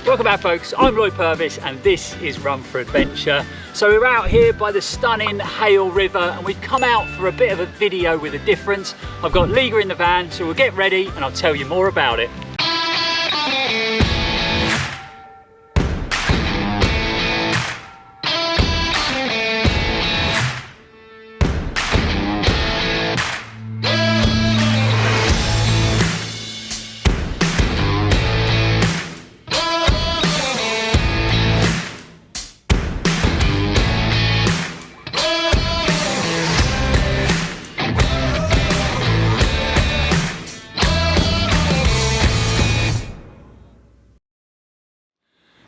Welcome back folks, I'm Lloyd Purvis and this is Run4Adventure. So we're out here by the stunning Hale River and we've come out for a bit of a video with a difference. I've got Liga in the van, so we'll get ready and I'll tell you more about it.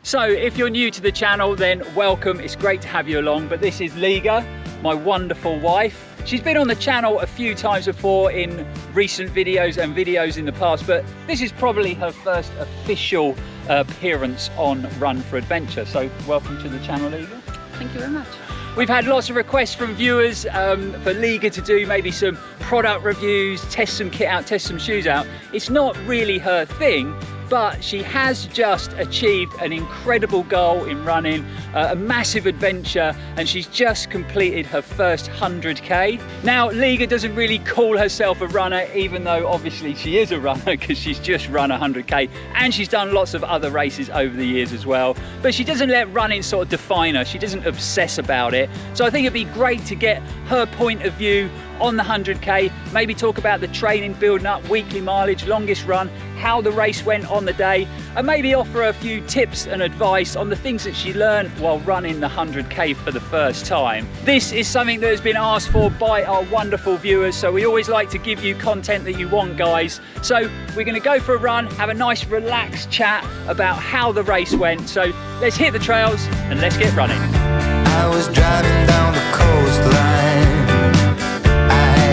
So if you're new to the channel, then welcome, it's great to have you along. But this is Liga, my wonderful wife. She's been on the channel a few times before in recent videos and videos in the past, but this is probably her first official appearance on Run4Adventure. So welcome to the channel, Liga. Thank you very much. We've had lots of requests from viewers for Liga to do maybe some product reviews, test some kit out, test some shoes out. It's not really her thing, but she has just achieved an incredible goal in running, a massive adventure, and she's just completed her first 100k. Now, Liga doesn't really call herself a runner, even though obviously she is a runner because she's just run 100k, and she's done lots of other races over the years as well. But she doesn't let running sort of define her. She doesn't obsess about it. So I think it'd be great to get her point of view on the 100k, maybe talk about the training, building up, weekly mileage, longest run, how the race went on the day, and maybe offer a few tips and advice on the things that she learned while running the 100k for the first time. This is something that has been asked for by our wonderful viewers, so we always like to give you content that you want, guys. So we're going to go for a run, have a nice relaxed chat about how the race went. So let's hit the trails and let's get running. I was driving down the coastline.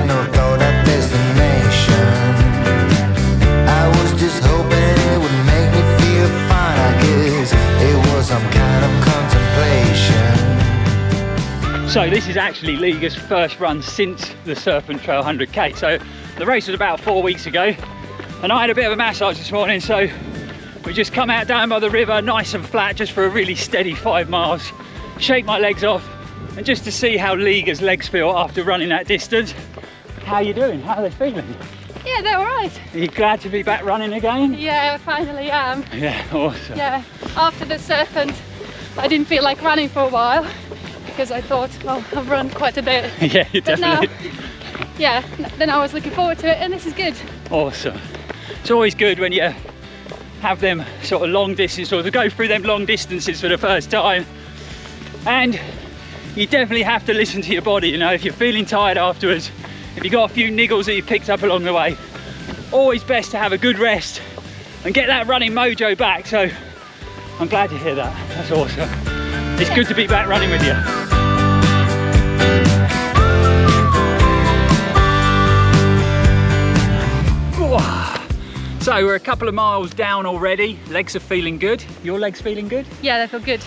No thought of destination. I was just hoping it would make me feel fine. I guess it was some kind of contemplation. So this is actually Liga's first run since the Serpent Trail 100k. So the race was about 4 weeks ago and I had a bit of a massage this morning, so we just come out down by the river nice and flat just for a really steady 5 miles, shake my legs off, and just to see how Liga's legs feel after running that distance. How are you doing? How are they feeling? Yeah, they're all right. Are you glad to be back running again? Yeah, I finally am. Yeah, awesome. Yeah, after the Serpent, I didn't feel like running for a while because I thought, well, I've run quite a bit. Yeah, you but definitely. Now, yeah, then I was looking forward to it and this is good. Awesome. It's always good when you have them sort of long distance or to go through them long distances for the first time. And you definitely have to listen to your body, you know, if you're feeling tired afterwards, if you've got a few niggles that you've picked up along the way, always best to have a good rest and get that running mojo back. So I'm glad to hear that. That's awesome. It's good to be back running with you. So we're a couple of miles down already. Legs are feeling good. Your legs feeling good? Yeah, they feel good.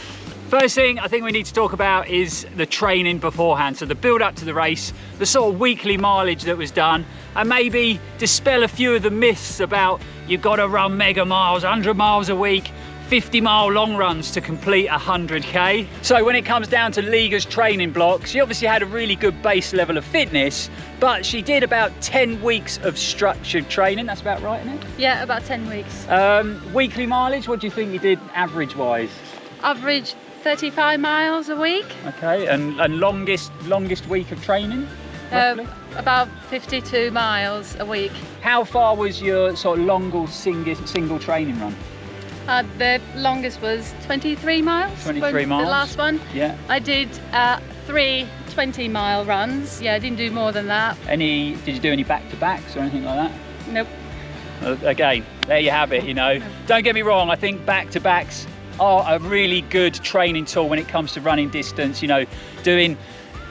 First thing I think we need to talk about is the training beforehand. So the build up to the race, the sort of weekly mileage that was done, and maybe dispel a few of the myths about you've got to run mega miles, 100 miles a week, 50-mile long runs to complete 100k. So when it comes down to Liga's training blocks, she obviously had a really good base level of fitness, but she did about 10 weeks of structured training. That's about right, isn't it? Yeah, about 10 weeks. Weekly mileage, what do you think you did average wise? Average 35 miles a week. Okay, and longest week of training? About 52 miles a week. How far was your sort of longest single training run? The longest was 23 miles. 23 miles? The last one. Yeah. I did 3 20-mile runs. Yeah, I didn't do more than that. Did you do any back-to-backs or anything like that? Nope. Again, there you have it, you know. Don't get me wrong, I think back-to-backs are a really good training tool when it comes to running distance. You know, doing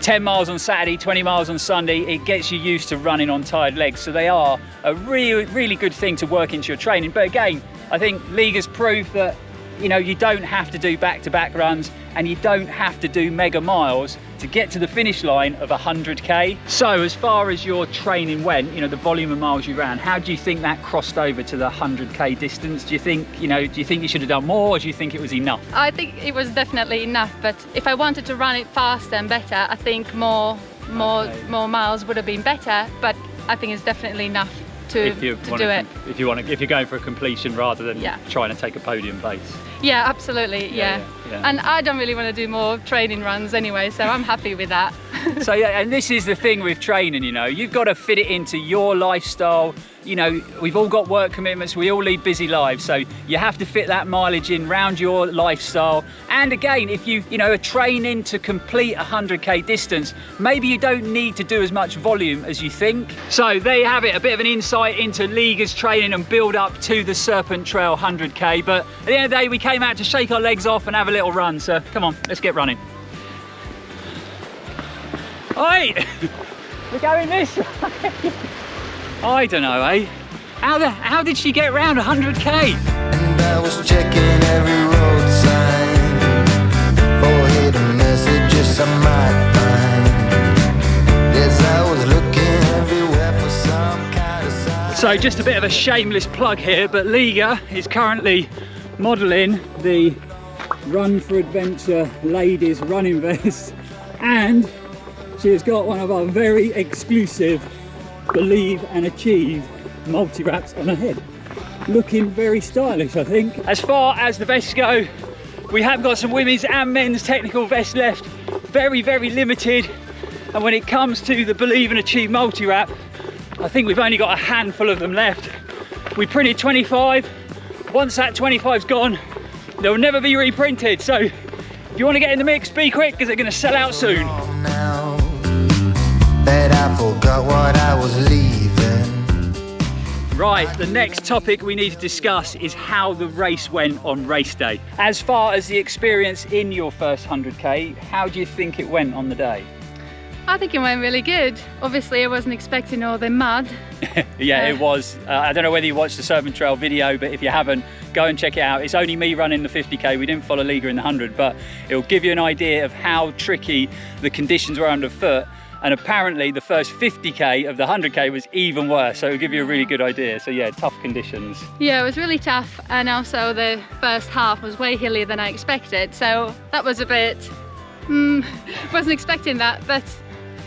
10 miles on Saturday, 20 miles on Sunday, it gets you used to running on tired legs. So they are a really good thing to work into your training. But again, I think Liga's proved that you know, you don't have to do back-to-back runs and you don't have to do mega miles to get to the finish line of 100k. So as far as your training went, you know, the volume of miles you ran, how do you think that crossed over to the 100k distance? Do you think, you know, do you think you should have done more, or do you think it was enough? I think it was definitely enough, but if I wanted to run it faster and better, I think more miles would have been better, but I think it's definitely enough to do it. If you're going for a completion rather than Yeah. trying to take a podium place. Yeah, absolutely, yeah. Yeah. And I don't really want to do more training runs anyway, so I'm happy with that. So yeah, and this is the thing with training, you know, you've got to fit it into your lifestyle. You know, we've all got work commitments, we all lead busy lives, so you have to fit that mileage in round your lifestyle. And again, if you know, are training to complete 100k distance, maybe you don't need to do as much volume as you think. So there you have it, a bit of an insight into Liga's training and build up to the Serpent Trail 100k. But at the end of the day, we came out to shake our legs off and have a little run, so come on, let's get running. Oi! We're going this way. I don't know, eh? How did she get round 100k? And I was checking every road sign for hidden messages I might find. Yes, I was looking everywhere for some kind of sign. So just a bit of a shameless plug here, but Liga is currently modelling the Run4Adventure ladies running vest, and she has got one of our very exclusive Believe and Achieve multi-wraps on her head. Looking very stylish, I think. As far as the vests go, we have got some women's and men's technical vests left. Very, very limited. And when it comes to the Believe and Achieve multi-wrap, I think we've only got a handful of them left. We printed 25. Once that 25's gone, they'll never be reprinted. So if you want to get in the mix, be quick, because they're going to sell out soon. Now that I forgot what I was leaving. Right, the next topic we need to discuss is how the race went on race day. As far as the experience in your first 100k, how do you think it went on the day? I think it went really good. Obviously, I wasn't expecting all the mud. Yeah, it was. I don't know whether you watched the Serpent Trail video, but if you haven't, go and check it out. It's only me running the 50k. We didn't follow Liga in the 100, but it'll give you an idea of how tricky the conditions were underfoot. And apparently the first 50k of the 100k was even worse, so it'll give you a really good idea. So yeah, tough conditions. Yeah, it was really tough, and also the first half was way hillier than I expected, so that was a bit... wasn't expecting that, but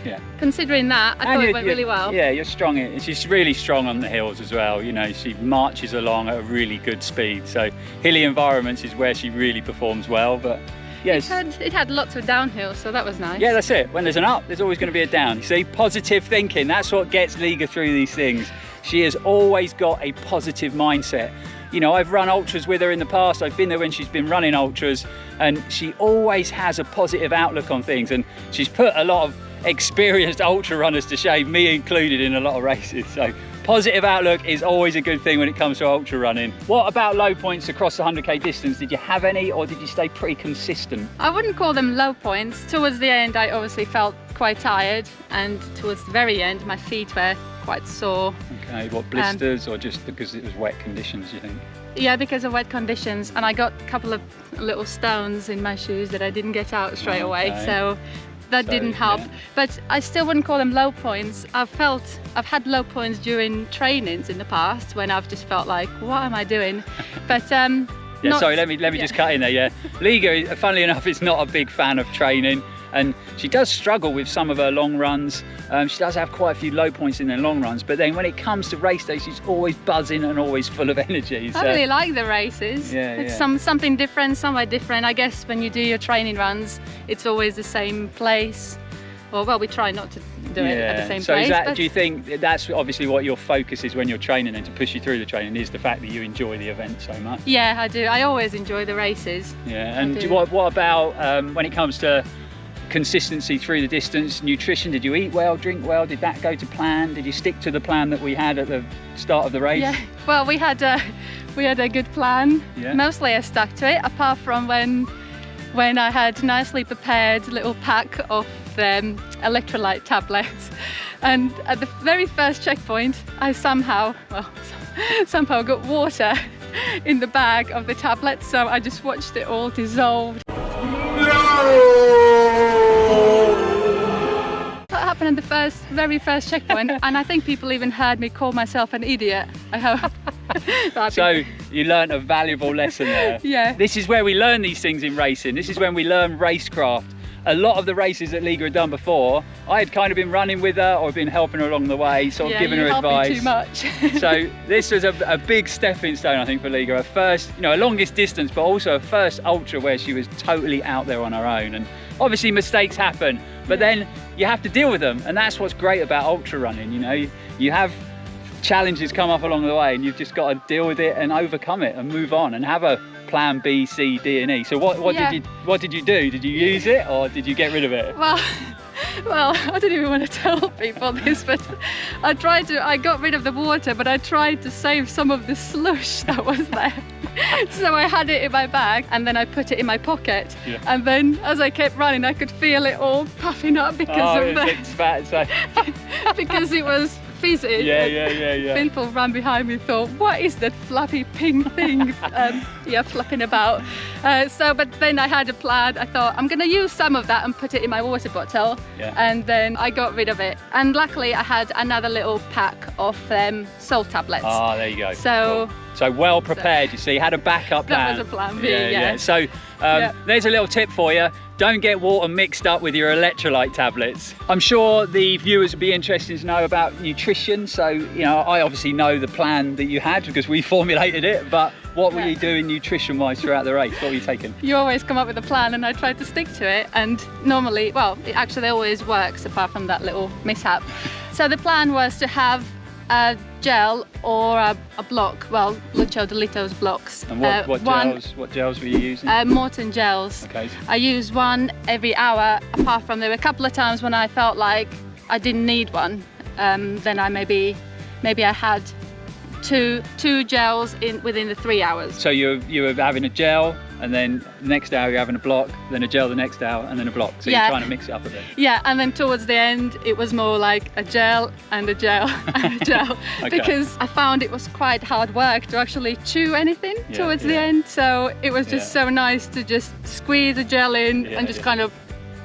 Yeah. considering that, I thought it went really well. Yeah, you're strong. She's really strong on the hills as well. You know, she marches along at a really good speed. So hilly environments is where she really performs well. But yes, it had lots of downhill, so that was nice. yeah, that's it. When there's an up, there's always going to be a down. You see, positive thinking. That's what gets Liga through these things. She has always got a positive mindset. You know, I've run ultras with her in the past. I've been there when she's been running ultras, and she always has a positive outlook on things. And she's put a lot of experienced ultra runners to shame, me included, in a lot of races. So positive outlook is always a good thing when it comes to ultra running. What about low points across the 100k distance? Did you have any, or did you stay pretty consistent? I wouldn't call them low points. Towards the end, I obviously felt quite tired, and towards the very end, my feet were quite sore. Okay, what, blisters, or just because it was wet conditions, you think? Yeah, because of wet conditions, and I got a couple of little stones in my shoes that I didn't get out straight away, so that didn't help. Yeah. But I still wouldn't call them low points. I've had low points during trainings in the past when I've just felt like, what am I doing? But yeah, sorry, let me just cut in there. Yeah, Liga, funnily enough, is not a big fan of training, and she does struggle with some of her long runs. She does have quite a few low points in her long runs, but then when it comes to race day, she's always buzzing and always full of energy. So. I really like the races. Yeah, it's yeah. something different, somewhere different. I guess when you do your training runs, it's always the same place. Well, we try not to do it at the same place. So do you think that's obviously what your focus is when you're training, and to push you through the training is the fact that you enjoy the event so much? Yeah, I do. I always enjoy the races. Yeah, and what about when it comes to consistency through the distance, nutrition? Did you eat well, drink well? Did that go to plan? Did you stick to the plan that we had at the start of the race? Yeah, well, we had a good plan. Yeah. Mostly I stuck to it, apart from when I had nicely prepared little pack of electrolyte tablets, and at the very first checkpoint I somehow got water in the bag of the tablet, so I just watched it all dissolve. That happened at the very first checkpoint, and I think people even heard me call myself an idiot. I hope. So you learnt a valuable lesson there. Yeah. This is where we learn these things in racing. This is when we learn racecraft. A lot of the races that Liga had done before, I had kind of been running with her or been helping her along the way, sort of giving her advice. Too much. So this was a big stepping stone, I think, for Liga. Her first, a longest distance, but also her first ultra where she was totally out there on her own. And obviously mistakes happen, but then you have to deal with them. And that's what's great about ultra running. You have challenges come up along the way, and you've just got to deal with it and overcome it and move on and have a plan B, C, D and E. So what did you do? Did you use it or did you get rid of it? Well, I don't even want to tell people this, but I got rid of the water, but I tried to save some of the slush that was there. So I had it in my bag and then I put it in my pocket. Yeah. And then as I kept running, I could feel it all puffing up because because it was fizzy. Yeah. People ran behind me and thought, what is that fluffy pink thing flapping about? But then I had a plan. I thought, I'm going to use some of that and put it in my water bottle. Yeah. And then I got rid of it. And luckily I had another little pack of salt tablets. Ah, there you go. So well prepared, you see, had a backup plan. That was a plan B, yeah. So there's a little tip for you. Don't get water mixed up with your electrolyte tablets. I'm sure the viewers would be interested to know about nutrition. So, I obviously know the plan that you had because we formulated it, but what were you doing nutrition-wise throughout the race? What were you taking? You always come up with a plan and I try to stick to it. And normally, it actually always works apart from that little mishap. So the plan was to have a gel or a block, Lucio de Lito's blocks. And what gels were you using? Morton gels. Okay. I use one every hour, apart from there were a couple of times when I felt like I didn't need one. Then I maybe I had two gels within the 3 hours. So you were having a gel, and then the next hour you're having a block, then a gel the next hour, and then a block. So you're trying to mix it up a bit. Yeah, and then towards the end it was more like a gel and a gel and a gel. Okay. Because I found it was quite hard work to actually chew anything towards the end. So it was just so nice to just squeeze the gel in and just kind of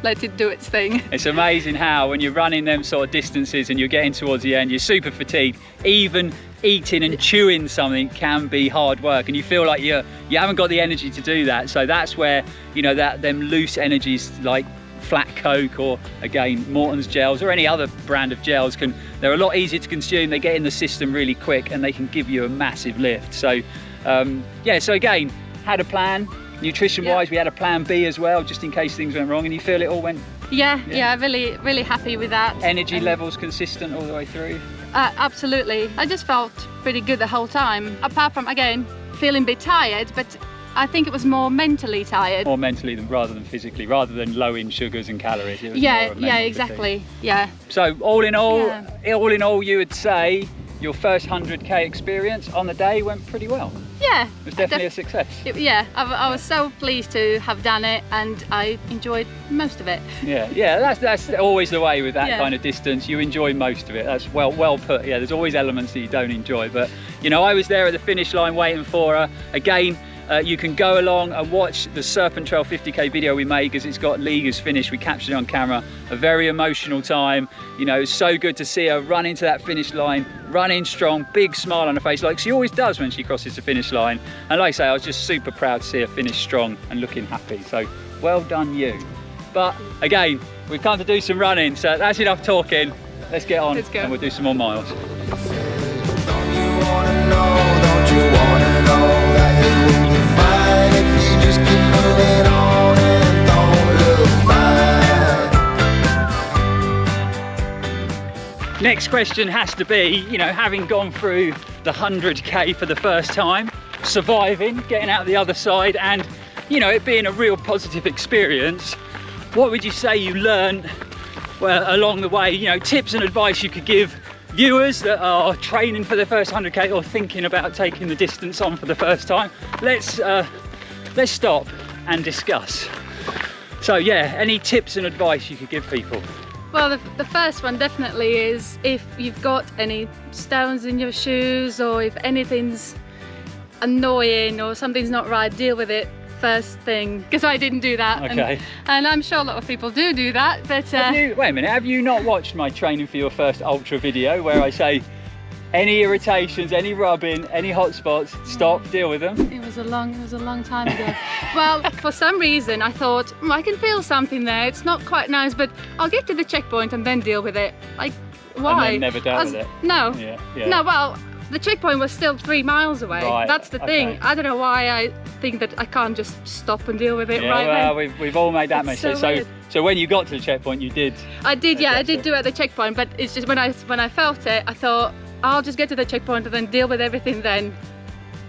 let it do its thing. It's amazing how when you're running them sort of distances and you're getting towards the end, you're super fatigued, even eating and chewing something can be hard work, and you feel like you haven't got the energy to do that. So that's where them loose energies like flat Coke or again Morton's gels or any other brand of gels they're a lot easier to consume, they get in the system really quick and they can give you a massive lift. So so again, had a plan. Nutrition wise, we had a plan B as well, just in case things went wrong, and you feel it all went... Yeah, really happy with that. Energy levels consistent all the way through? Absolutely. I just felt pretty good the whole time, apart from, again, feeling a bit tired, but I think it was more mentally tired. More mentally rather than physically, rather than low in sugars and calories. It was more a mental exactly. fatigue. Yeah. So all in all, you would say your first 100k experience on the day went pretty well? Yeah. It was definitely a success. I was so pleased to have done it, and I enjoyed most of it. Yeah, that's always the way with that kind of distance. You enjoy most of it. That's well put. Yeah, there's always elements that you don't enjoy, but I was there at the finish line waiting for her. Again, you can go along and watch the Serpent Trail 50k video we made because it's got Liga's finish. We captured it on camera. A very emotional time. It's so good to see her run into that finish line, running strong, big smile on her face like she always does when she crosses the finish line. And like I say, I was just super proud to see her finish strong and looking happy. So well done you. But again, we've come to do some running, so that's enough talking. Let's get on and we'll do some more miles. Next question has to be, having gone through the 100k for the first time, surviving, getting out the other side, and it being a real positive experience, what would you say you learned along the way? Tips and advice you could give viewers that are training for their first 100k or thinking about taking the distance on for the first time. Let's stop and discuss. So any tips and advice you could give people? Well, the first one definitely is if you've got any stones in your shoes or if anything's annoying or something's not right, deal with it first thing, because I didn't do that. Okay. And I'm sure a lot of people do that, but wait a minute, have you not watched my training for your first ultra video where I say any irritations, any rubbing, any hot spots, stop, deal with them? it was a long time ago. Well, for some reason I thought, I can feel something there, it's not quite nice, but I'll get to the checkpoint and then deal with it. Like, why? And then never dealt with it? No. Yeah. No, well, the checkpoint was still 3 miles away. Right, That's the thing. okay. I don't know why I think that I can't just stop and deal with it right well, then. we've all made that It's mistake. so weird. So when you got to the checkpoint, you did. I did, yeah, I That's did it. do it at the checkpoint, but it's just when I felt it, I thought I'll just get to the checkpoint and then deal with everything then.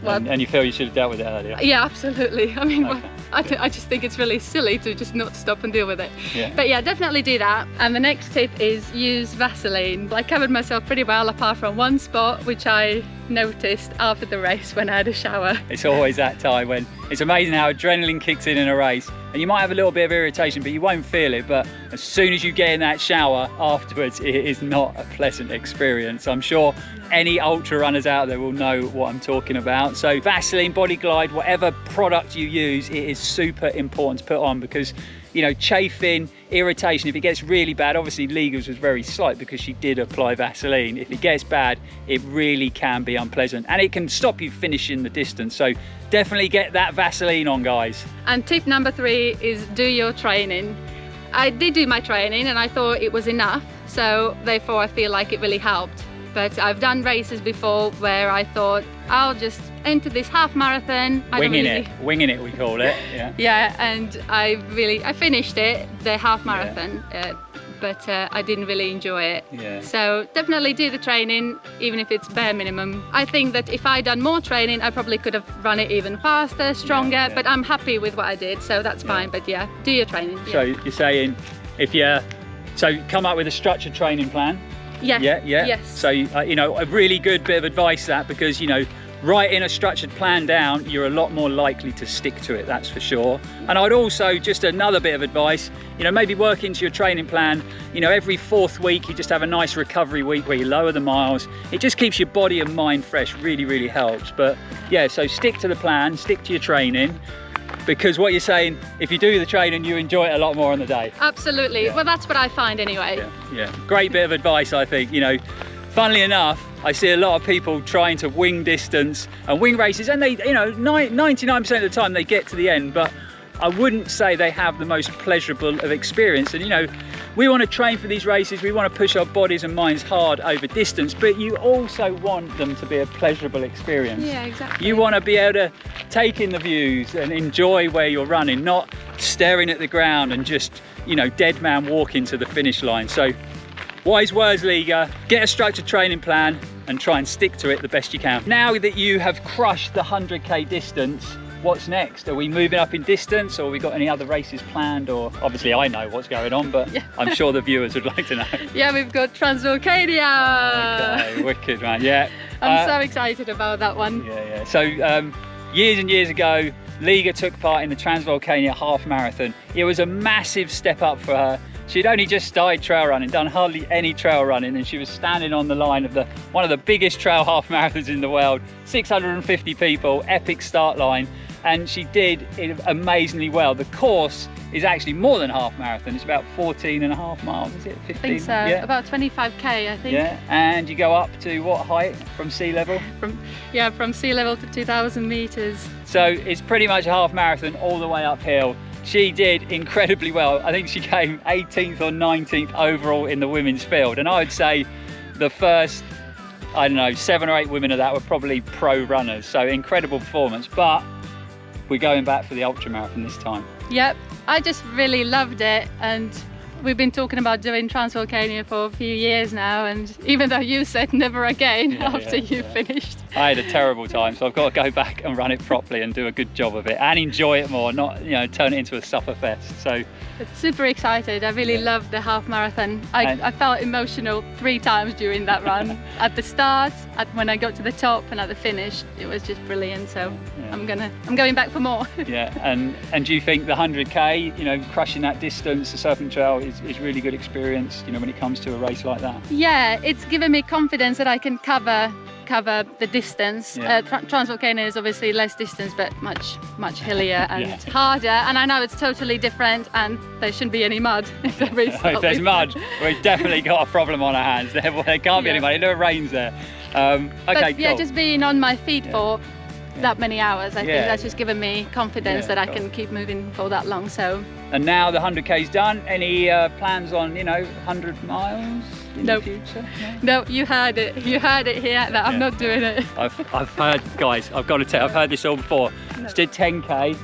Well, And you feel you should have dealt with it earlier. yeah, absolutely. I mean, Okay. I just think it's really silly to just not stop and deal with it. Yeah. But yeah, definitely do that. And the next tip is use Vaseline. I covered myself pretty well apart from one spot, which I noticed after the race when I had a shower. It's always that time when it's amazing how adrenaline kicks in a race, and you might have a little bit of irritation, but you won't feel it. But as soon as you get in that shower afterwards, it is not a pleasant experience. I'm sure any ultra runners out there will know what I'm talking about. So Vaseline, Body Glide, whatever product you use, it is super important to put on, because you know, chafing, irritation, if it gets really bad, obviously Liga's was very slight because she did apply Vaseline. If it gets bad, it really can be unpleasant and it can stop you finishing the distance. So definitely get that Vaseline on, guys. And tip number 3 is do your training. I did do my training and I thought it was enough, so therefore I feel like it really helped. But I've done races before where I thought I'll just enter this half marathon. Winging it we call it. Yeah. Yeah, and I finished it, the half marathon, but I didn't really enjoy it. Yeah. So definitely do the training, even if it's bare minimum. I think that if I'd done more training, I probably could have run it even faster, stronger, Yeah. but I'm happy with what I did, so that's fine. But yeah, do your training. So you're saying so come up with a structured training plan. Yeah. Yes. So you know, a really good bit of advice that, because you know, writing a structured plan down, you're a lot more likely to stick to it, that's for sure. And I'd also, just another bit of advice, you know, maybe work into your training plan, you know, every 4th week you just have a nice recovery week where you lower the miles. It just keeps your body and mind fresh, really helps. But yeah, so stick to the plan, stick to your training, because what you're saying, if you do the training, you enjoy it a lot more on the day. Absolutely. Yeah. Well, that's what I find anyway. Yeah. Great bit of advice, I think. You know, funnily enough, I see a lot of people trying to wing distance and wing races, and they, you know, 99% of the time they get to the end, but I wouldn't say they have the most pleasurable of experience. And you know, we want to train for these races, we want to push our bodies and minds hard over distance, but you also want them to be a pleasurable experience. Yeah, exactly. You want to be able to take in the views and enjoy where you're running, not staring at the ground and just, you know, dead man walking to the finish line. So wise words, Liga. Get a structured training plan and try and stick to it the best you can. Now that you have crushed the 100k distance, what's next? Are we moving up in distance, or have we got any other races planned? Or obviously I know what's going on, but Yeah. I'm sure the viewers would like to know. Yeah, we've got Transvolcania. Okay, wicked, man. Yeah. I'm so excited about that one. Yeah. So years and years ago, Liga took part in the Transvolcania half marathon. It was a massive step up for her. She'd only just started trail running, done hardly any trail running, and she was standing on the line of one of the biggest trail half marathons in the world, 650 people, epic start line, and she did it amazingly well. The course is actually more than half marathon. It's about 14.5 miles, is it? 15? I think so. Yeah. About 25k, I think. Yeah, and you go up to what height from sea level? From sea level to 2,000 meters. So it's pretty much a half marathon all the way uphill. She did incredibly well. I think she came 18th or 19th overall in the women's field. And I would say the first, I don't know, 7 or 8 women of that were probably pro runners. So incredible performance. But we're going back for the ultramarathon this time. Yep, I just really loved it, and we've been talking about doing Transvolcania for a few years now, and even though you said never again after you finished. I had a terrible time, so I've got to go back and run it properly and do a good job of it and enjoy it more, not, you know, turn it into a sufferfest. So But super excited. I really loved the half marathon. I felt emotional 3 times during that run. At the start, when I got to the top, and at the finish. It was just brilliant. So I'm going back for more. Yeah, and do you think the 100k, you know, crushing that distance, the Serpent Trail is really good experience, you know, when it comes to a race like that? Yeah, it's given me confidence that I can cover cover the distance. Transvolcano is obviously less distance, but much hillier and harder. And I know it's totally different, and there shouldn't be any mud. If there's mud, we've definitely got a problem on our hands. There can't be any mud. It rains there. Okay, but yeah, cool. just being on my feet for that many hours, I think that's just given me confidence that I can keep moving for that long. So. And now the 100k's done. Any plans on 100 miles in the future? No, you heard it. You heard it here that I'm not doing it. I've heard, guys. I've got to tell. I've heard this all before. Just did 10k.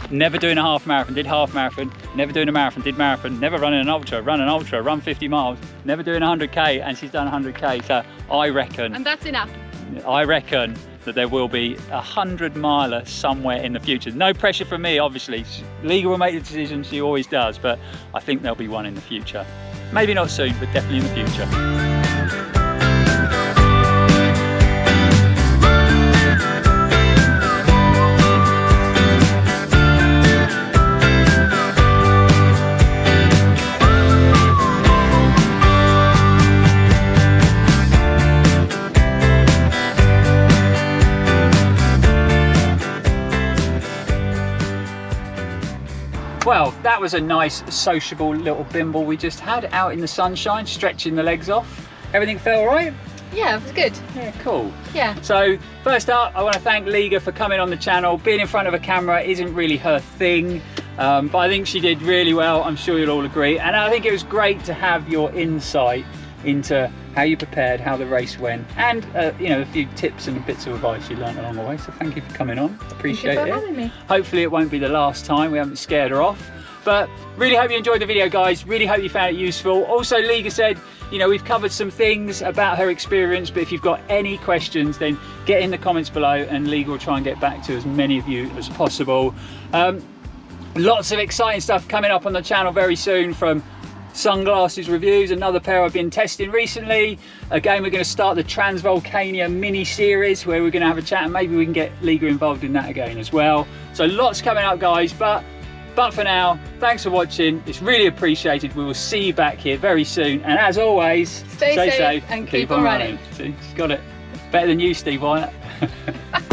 Never doing a half marathon, did half marathon. Never doing a marathon, did marathon. Never running an ultra, run 50 miles. Never doing 100k, and she's done 100k. So I reckon. And that's enough. I reckon that there will be a 100-miler somewhere in the future. No pressure from me, obviously. Liga will make the decision, she always does, but I think there'll be one in the future. Maybe not soon, but definitely in the future. Well, that was a nice sociable little bimble we just had out in the sunshine, stretching the legs off. Everything felt all right? Yeah, it was good. Yeah, cool. Yeah. So first up, I want to thank Liga for coming on the channel. Being in front of a camera isn't really her thing, but I think she did really well. I'm sure you'll all agree. And I think it was great to have your insight into how you prepared, how the race went, and a few tips and bits of advice you learned along the way. So thank you for coming on. Appreciate it. Thank you for having me. Hopefully it won't be the last time. We haven't scared her off. But really hope you enjoyed the video, guys. Really hope you found it useful. Also, Liga said, we've covered some things about her experience, but if you've got any questions, then get in the comments below and Liga will try and get back to as many of you as possible. Lots of exciting stuff coming up on the channel very soon, from sunglasses reviews, another pair I've been testing recently. Again, we're going to start the Transvolcania mini series where we're going to have a chat, and maybe we can get Liga involved in that again as well. So lots coming up, guys, but for now, thanks for watching. It's really appreciated. We will see you back here very soon, and as always, stay safe and keep on running. See, she's got it better than you, Steve, why not?